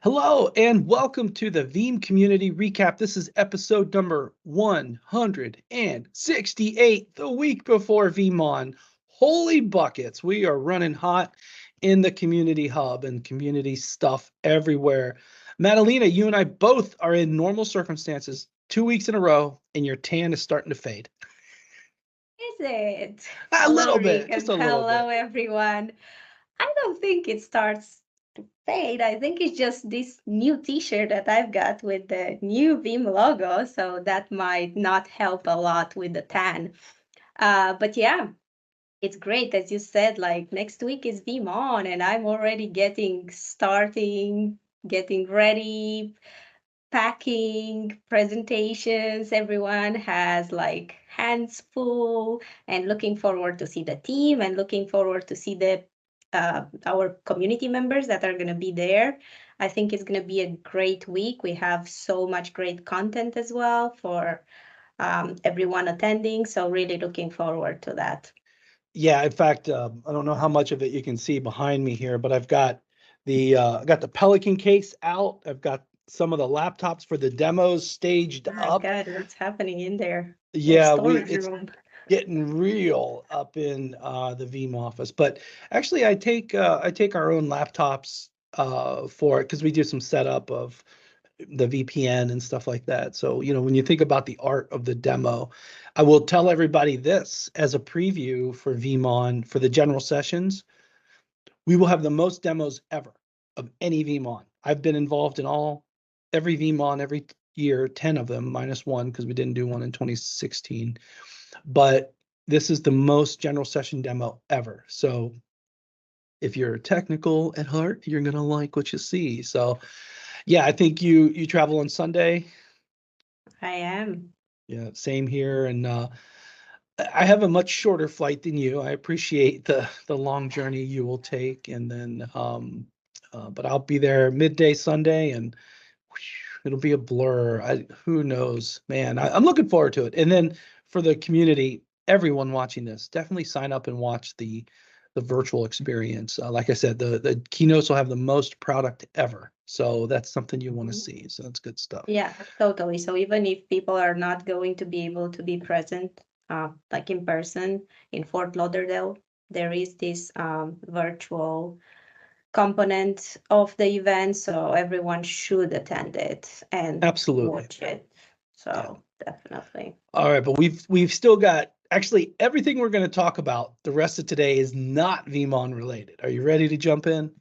Hello and welcome to the Veeam Community Recap. This is episode number 168, the week before VeeamON. Holy buckets, we are running hot in the community hub and community stuff everywhere. Madalena, you and I both are in normal circumstances 2 weeks in a row, and your tan is starting to fade. Is it? A Hello, little Rick, bit, just and a little hello, bit. everyone. I don't think it starts to fade. I think it's just this new T-shirt that I've got with the new Veeam logo, so that might not help a lot with the tan. But yeah, it's great, as you said. Like next week is VeeamON, and I'm already getting ready, packing, presentations. Everyone has like hands full and looking forward to see the team and looking forward to see the our community members that are going to be there. I think it's going to be a great week. We have so much great content as well for everyone attending. So really looking forward to that. Yeah, in fact, I don't know how much of it you can see behind me here, but I've got the Pelican case out. I've got some of the laptops for the demos staged My up. God, what's happening in there? The Yeah, storage it's room. getting real up in the Veeam office. But actually, I take our own laptops for it because we do some setup of the VPN and stuff like that. So, when you think about the art of the demo, I will tell everybody this as a preview for VeeamON for the general sessions. We will have the most demos ever of any VeeamON. I've been involved in every VeeamON every year, 10 of them, minus one because we didn't do one in 2016. But this is the most general session demo ever. So if you're technical at heart, you're gonna like what you see. So yeah, I think you travel on Sunday. I am. Yeah, same here. And I have a much shorter flight than you. I appreciate the long journey you will take, and then but I'll be there midday Sunday, and whew, it'll be a blur. Who knows, man? I'm looking forward to it. And then for the community, everyone watching this, definitely sign up and watch the virtual experience. Like I said, the keynotes will have the most product ever, so that's something you want to Mhm. see. So that's good stuff. Yeah, totally. So even if people are not going to be able to be present, like in person in Fort Lauderdale, there is this virtual component of the event, so everyone should attend it and Absolutely. watch it. Yeah. So definitely. All right, but we've still got actually everything we're going to talk about the rest of today is not VeeamON related. Are you ready to jump in? Let's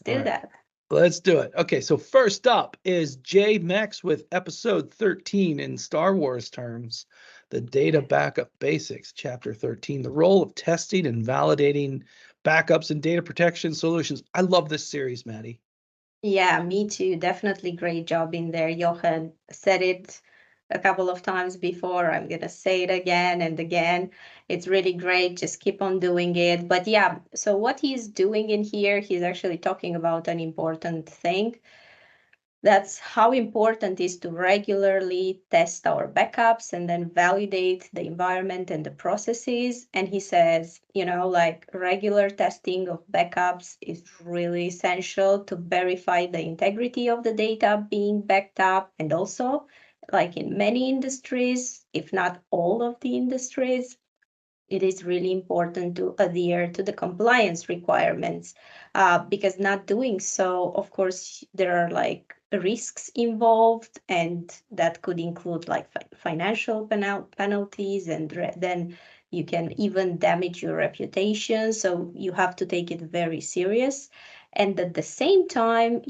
All do right, that. let's do it. Okay, so first up is J Mex with episode 13 in Star Wars terms, the data backup basics, chapter 13, the role of testing and validating backups and data protection solutions. I love this series, Maddie. Yeah, me too. Definitely great job in there. Johan said it a couple of times before. I'm gonna say it again and again. It's really great. Just keep on doing it. But yeah, so what he's doing in here, he's actually talking about an important thing. That's how important it is to regularly test our backups and then validate the environment and the processes. And he says, like regular testing of backups is really essential to verify the integrity of the data being backed up. And also, like in many industries, if not all of the industries, it is really important to adhere to the compliance requirements, because not doing so, of course, there are like risks involved, and that could include like financial penalties, and then you can even damage your reputation. So you have to take it very serious. And at the same time,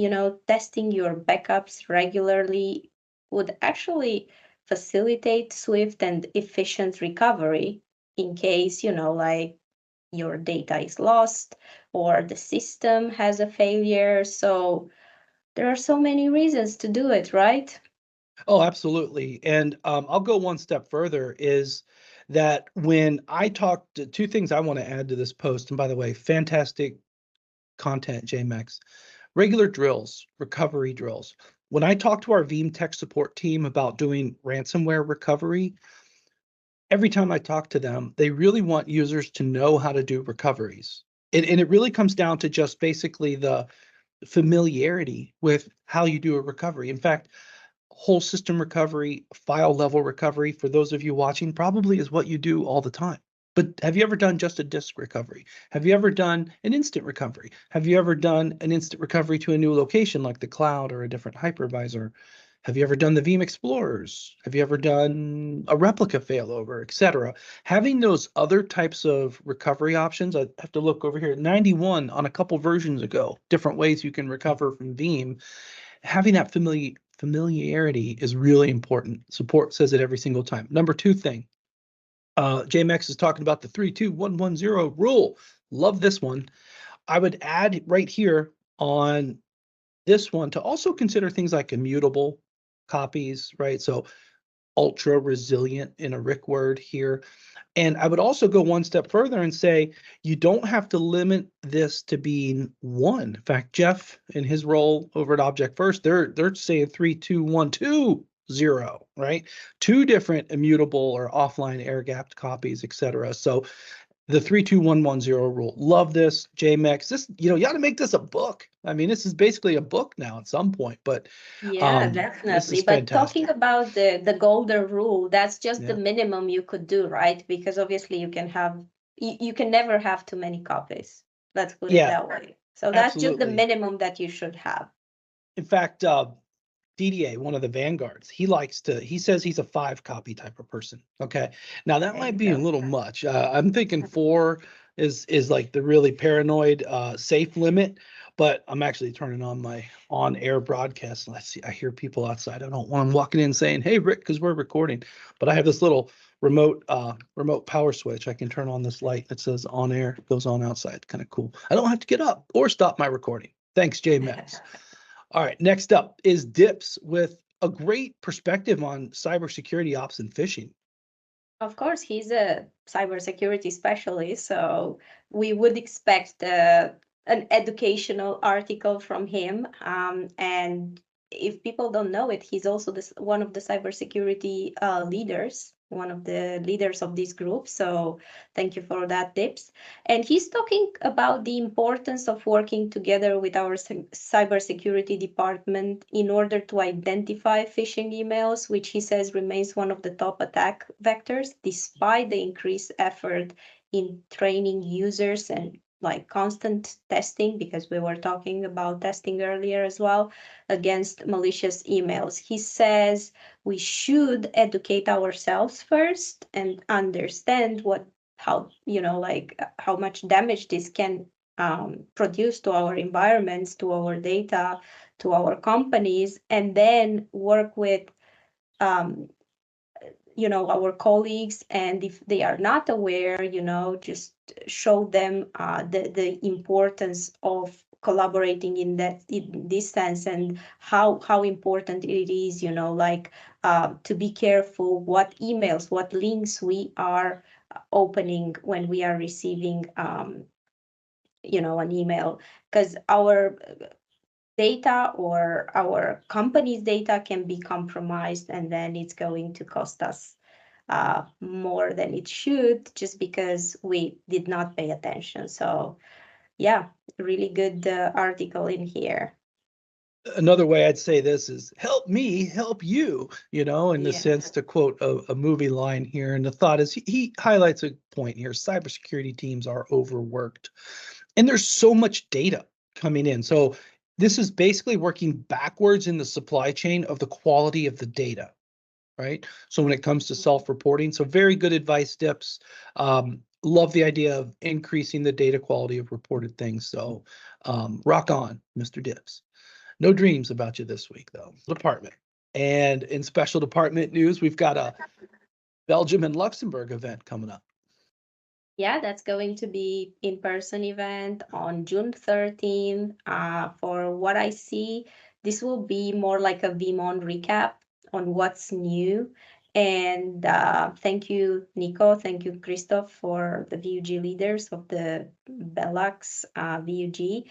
testing your backups regularly would actually facilitate swift and efficient recovery in case, like your data is lost or the system has a failure. So there are so many reasons to do it, right? Oh, absolutely. And I'll go one step further is that when I talked to two things I want to add to this post, and by the way, fantastic content, JMX, regular drills, recovery drills. When I talk to our Veeam tech support team about doing ransomware recovery, every time I talk to them, they really want users to know how to do recoveries. And it really comes down to just basically familiarity with how you do a recovery. In fact, whole system recovery, file level recovery, for those of you watching, probably is what you do all the time. But have you ever done just a disk recovery? Have you ever done an instant recovery? Have you ever done an instant recovery to a new location like the cloud or a different hypervisor? Have you ever done the Veeam Explorers? Have you ever done a replica failover, etc.? Having those other types of recovery options, I have to look over here, 91 on a couple versions ago, different ways you can recover from Veeam. Having that familiarity is really important. Support says it every single time. Number two thing, JMX is talking about the 32110 rule. Love this one. I would add right here on this one to also consider things like immutable copies, right? So ultra resilient in a RIC word here. And I would also go one step further and say you don't have to limit this to being one. In fact, Jeff, in his role over at Object First, they're saying 32120, right? Two different immutable or offline air-gapped copies, etc. So the 32110 rule. Love this, JMX. This, you ought to make this a book. I mean, this is basically a book now at some point, but Yeah, this definitely. is But talking fantastic. about the golden rule, that's just the Yeah. minimum you could do, right? Because obviously you can never have too many copies. Let's put it Yeah, that way. So that's just the absolutely. minimum that you should have. In fact, DDA, one of the vanguards, he says he's a 5 copy type of person. Okay. Now that There you might be a go. little much. I'm thinking 4 is like the really paranoid safe limit, but I'm actually turning on my on-air broadcast. Let's see, I hear people outside. I don't want them walking in saying, "Hey, Rick," because we're recording. But I have this little remote power switch. I can turn on this light that says on air, goes on outside. Kind of cool. I don't have to get up or stop my recording. Thanks, J Metz. All right, next up is Dips with a great perspective on cybersecurity ops and phishing. Of course, he's a cybersecurity specialist, so we would expect an educational article from him. And if people don't know it, he's also one of the cybersecurity leaders, one of the leaders of this group. So thank you for that, Dips. And he's talking about the importance of working together with our cybersecurity department in order to identify phishing emails, which he says remains one of the top attack vectors, despite the increased effort in training users and like constant testing, because we were talking about testing earlier as well, against malicious emails. He says we should educate ourselves first and understand how much damage this can produce to our environments, to our data, to our companies, and then work with our colleagues, and if they are not aware, just show them the importance of collaborating in this sense, and how important it is, to be careful what emails, what links we are opening when we are receiving an email, because our data or our company's data can be compromised, and then it's going to cost us more than it should, just because we did not pay attention. So yeah, really good article in here. Another way I'd say this is help me help you, in the Yeah. sense, to quote a movie line here. And the thought is he highlights a point here. Cybersecurity teams are overworked and there's so much data coming in. So this is basically working backwards in the supply chain of the quality of the data, right? So when it comes to self-reporting, so very good advice, Dips. Love the idea of increasing the data quality of reported things. So rock on, Mr. Dips. No dreams about you this week, though. Department. And in special department news, we've got a Belgium and Luxembourg event coming up. Yeah, that's going to be in-person event on June 13th. For what I see, this will be more like a VeeamON recap on what's new. And thank you, Nico. Thank you, Christoph, for the VUG leaders of the Benelux VUG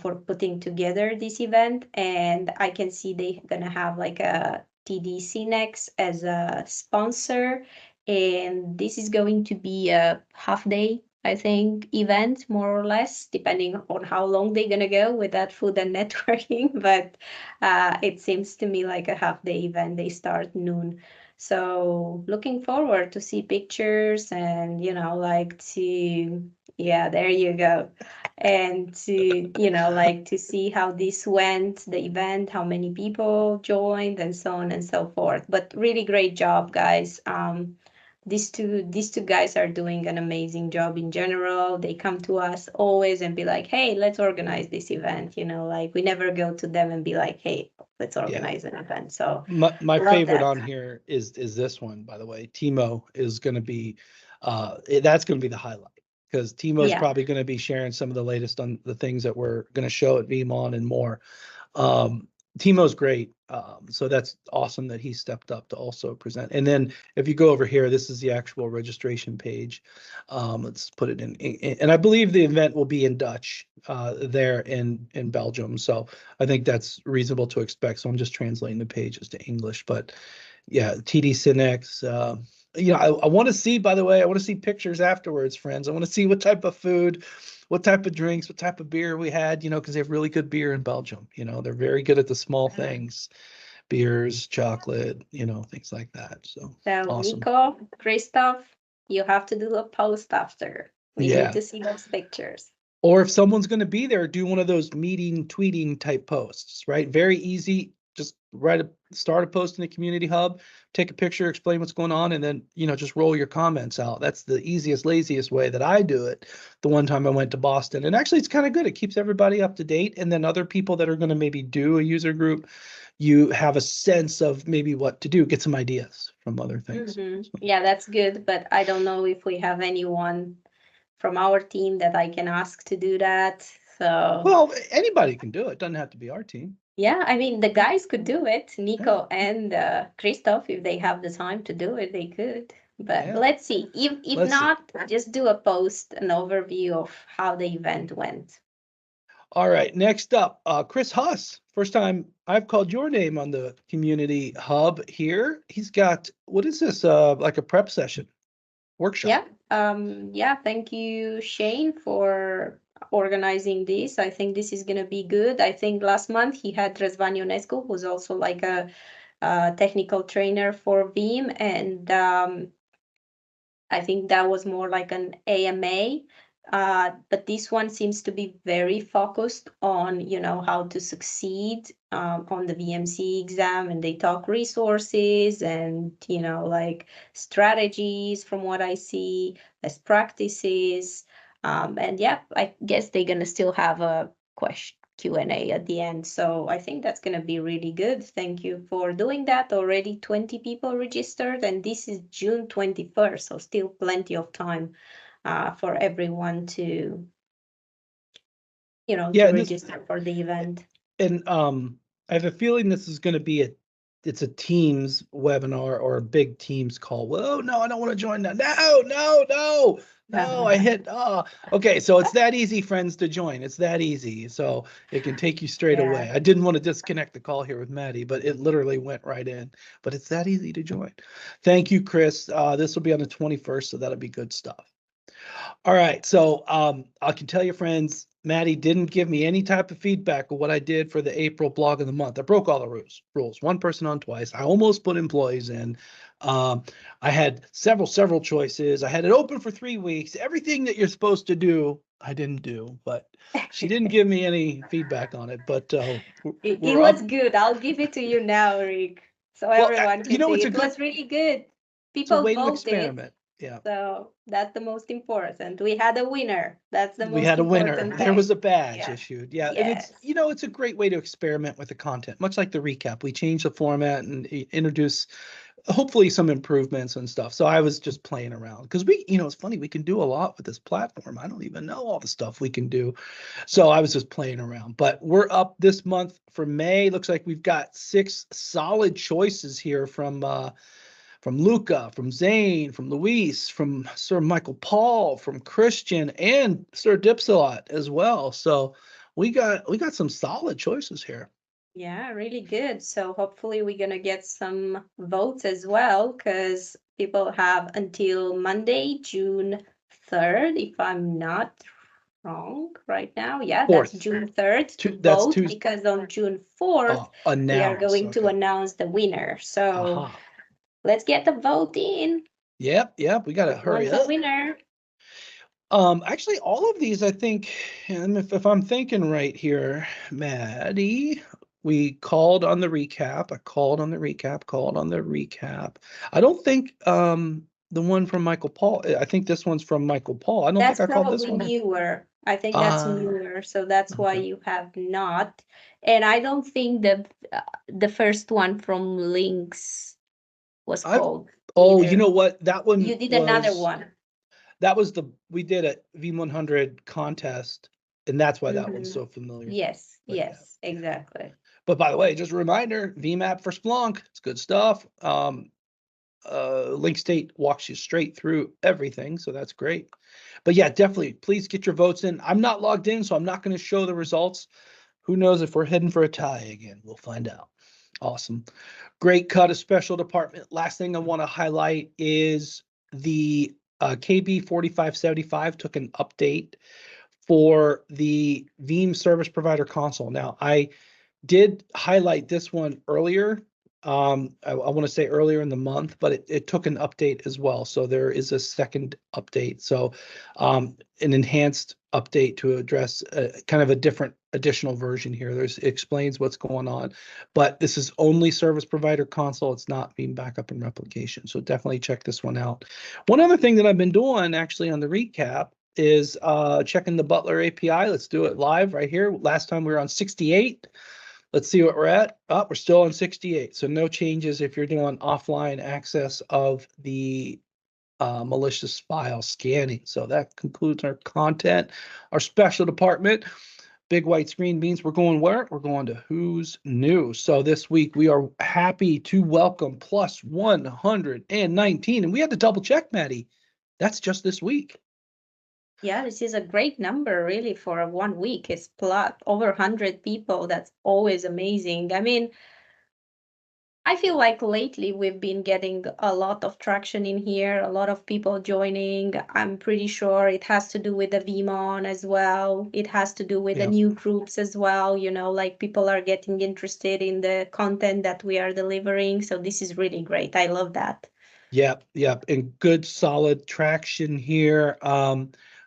for putting together this event. And I can see they're going to have like a TD next as a sponsor. And this is going to be a half day I think, event, more or less, depending on how long they're gonna go with that food and networking. But it seems to me like a half-day event. They start noon. So looking forward to see pictures and, like to, yeah, there you go. And to, like to see how this went, the event, how many people joined, and so on and so forth. But really great job, guys. These two guys are doing an amazing job in general. They come to us always and be like, hey, let's organize this event. Like we never go to them and be like, hey, let's organize an event. So My love favorite that. on here is this one, by the way. Timo is going to be that's going to be the highlight, because Timo is Yeah. probably going to be sharing some of the latest on the things that we're going to show at VeeamON and more. Um, Timo's great. So that's awesome that he stepped up to also present. And then if you go over here, this is the actual registration page. Let's put it in, and I believe the event will be in Dutch there in Belgium. So I think that's reasonable to expect. So I'm just translating the pages to English. But yeah, TD Cinex. I want to see, by the way, I want to see pictures afterwards, friends. I want to see what type of food, what type of drinks, what type of beer we had, because they have really good beer in Belgium. They're very good at the small things, beers, chocolate, things like that. So So awesome. Nico, Christoph, you have to do a post after. We need Yeah. to see those pictures. Or if someone's going to be there, do one of those meeting, tweeting type posts, right? Very easy. Just start a post in the community hub, take a picture, explain what's going on, and then, just roll your comments out. That's the easiest, laziest way that I do it. The one time I went to Boston, and actually it's kind of good. It keeps everybody up to date. And then other people that are going to maybe do a user group, you have a sense of maybe what to do, get some ideas from other things. Yeah, that's good. But I don't know if we have anyone from our team that I can ask to do that. So Well, anybody can do it. Doesn't have to be our team. yeah, I mean, the guys could do it, Yeah. Nico and Christoph, if they have the time to do it, they could. But Yeah. let's see. If Let's see. not, just do a post, an overview of how the event went. All right, next up, Chris Huss. First time I've called your name on the community hub here. He's got, what is this? Like a prep session, workshop. Yeah. Yeah, thank you, Shane, for organizing this. I think this is gonna be good. I think last month he had Răzvan Ionescu, who's also like a technical trainer for Veeam, and I think that was more like an AMA. But this one seems to be very focused on, how to succeed on the VMC exam, and they talk resources and, like strategies from what I see, best practices. And yeah, I guess they're gonna still have a question Q&A at the end. So I think that's going to be really good. Thank you for doing that. Already 20 people registered, and this is June 21st, so still plenty of time for everyone to, to Yeah, register for the event. and I have a feeling this is going to be it's a Teams webinar or a big Teams call. Whoa, no, I don't want to join that. No, I hit, okay, so it's that easy, friends, to join. It's that easy. So it can take you straight away. I didn't want to disconnect the call here with Maddie, but it literally went right in. But it's that easy to join. Thank you, Chris. This will be on the 21st, so that'll be good stuff. All right, so I can tell you, friends, Maddie didn't give me any type of feedback of what I did for the April blog of the month. I broke all the rules. One person on twice. I almost put employees in. I had several choices. I had it open for 3 weeks. Everything that you're supposed to do, I didn't do. But she didn't give me any feedback on it. But It we're was up. good. I'll give it to you now, Rick, so Well, everyone can see. it's It was really good. a People way to voted. experiment. Yeah. So that's the most important. We had a winner. That's the We most had a winner. important There was thing. a badge Yeah. issued. Yeah. And Yes. it's a great way to experiment with the content, much like the recap. We change the format and introduce hopefully some improvements and stuff. So I was just playing around because it's funny. We can do a lot with this platform. I don't even know all the stuff we can do. So I was just playing around. But we're up this month for May. Looks like we've got 6 solid choices here from Luca, from Zane, from Luis, from Sir Michael Paul, from Christian, and Sir Dipsalot as well. So we got some solid choices here. Yeah, really good. So hopefully we're gonna get some votes as well, because people have until Monday, June 3rd, if I'm not wrong right now. Yeah, that's 4th. June 3rd to That's vote, Tuesday. because on June 4th, we are going to announce the winner. So let's get the vote in. Yep, we got to hurry up. The winner. Actually, all of these, I think, and if I'm thinking right here, Maddie, we called on the recap. I called on the recap. I don't think the one from Michael Paul. I think this one's from Michael Paul. I don't think I called this one. That's probably newer. I think that's newer, so that's why you have not. And I don't think the first one from Links was called. Oh, you know what? That one you did another one. That was we did a V100 contest, and that's why that one's so familiar. Yes, exactly. But by the way, just a reminder, VMAP for Splunk, it's good stuff. Link State walks you straight through everything, so that's great. But yeah, definitely, please get your votes in. I'm not logged in, so I'm not going to show the results. Who knows if we're heading for a tie again? We'll find out. Awesome. Great cut of special department. Last thing I want to highlight is the KB 4575 took an update for the Veeam Service Provider Console. Now, I did highlight this one earlier. I want to say earlier in the month, but it took an update as well. So there is a second update. So an enhanced update to address kind of a different additional version here. It explains what's going on, but this is only Service Provider Console. It's not Veeam Backup and Replication. So definitely check this one out. One other thing that I've been doing actually on the recap is checking the Butler API. Let's do it live right here. Last time we were on 68. Let's see what we're at. Oh, we're still on 68. So no changes if you're doing offline access of the malicious file scanning. So that concludes our content. Our special department, big white screen means we're going where? We're going to Who's New. So this week we are happy to welcome plus 119. And we had to double check, Maddie. That's just this week. Yeah, this is a great number, really, for 1 week. It's plus over 100 people. That's always amazing. I mean, I feel like lately we've been getting a lot of traction in here, a lot of people joining. I'm pretty sure it has to do with the VeeamON as well. It has to do with the new groups as well. You know, like people are getting interested in the content that we are delivering. So this is really great. I love that. Yep. And good solid traction here.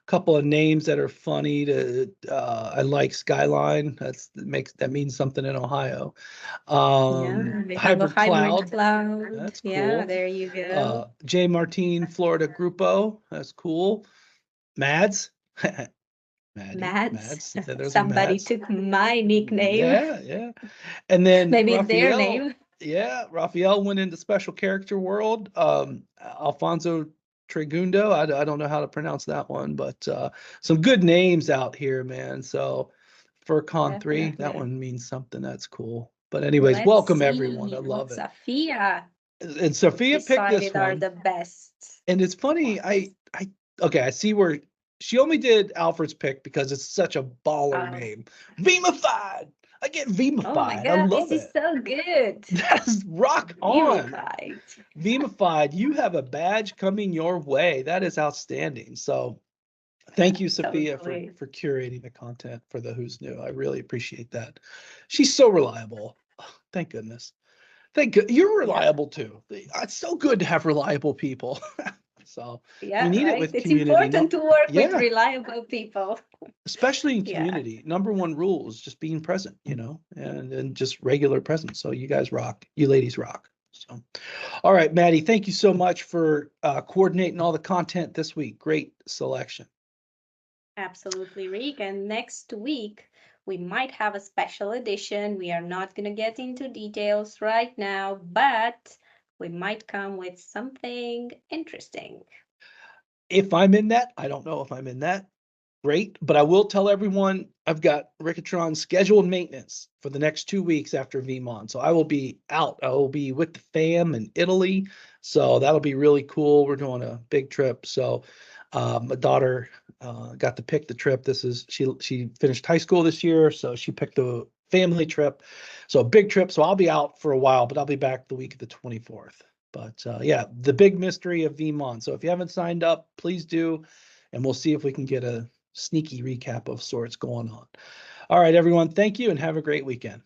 Couple of names that are funny to I like Skyline. That means something in Ohio. They have a hybrid cloud. That's cool. Yeah, there you go. J. Martin, Florida Grupo. That's cool. Mads. Mads. Somebody took my nickname. Yeah. And then maybe it's their name. Yeah, Raphael went into special character world. Alfonso Tregundo, I don't know how to pronounce that one, but some good names out here, man. So for Con 3, that one means something. That's cool. But anyways, welcome everyone. I love it. Sophia. And Sophia picked this one. Are the best. And it's funny, I see where she only did Alfred's pick because it's such a baller name. Veeamified. I get Veeamified. Oh my God, this is so good. That's rock on. Veeamified. You have a badge coming your way. That is outstanding. So thank you, Sophia, for curating the content for the Who's New. I really appreciate that. She's so reliable. Oh, thank goodness. Thank you. You're reliable too. It's so good to have reliable people. So we need it with community. It's important to work with reliable people. Especially in community. Number one rule is just being present, and just regular presence. So you guys rock. You ladies rock. So, all right, Maddie, thank you so much for coordinating all the content this week. Great selection. Absolutely, Rick. And next week, we might have a special edition. We are not going to get into details right now, but we might come with something interesting. If I'm in that, I don't know if I'm in that. Great, but I will tell everyone I've got Rickatron scheduled maintenance for the next 2 weeks after VeeamON. So I will be out. I will be with the fam in Italy. So that'll be really cool. We're doing a big trip. So my daughter got to pick the trip. She finished high school this year, so she picked the family trip. So a big trip. So I'll be out for a while, but I'll be back the week of the 24th. But yeah, the big mystery of VeeamON. So if you haven't signed up, please do. and we'll see if we can get a sneaky recap of sorts going on. All right, everyone, thank you and have a great weekend.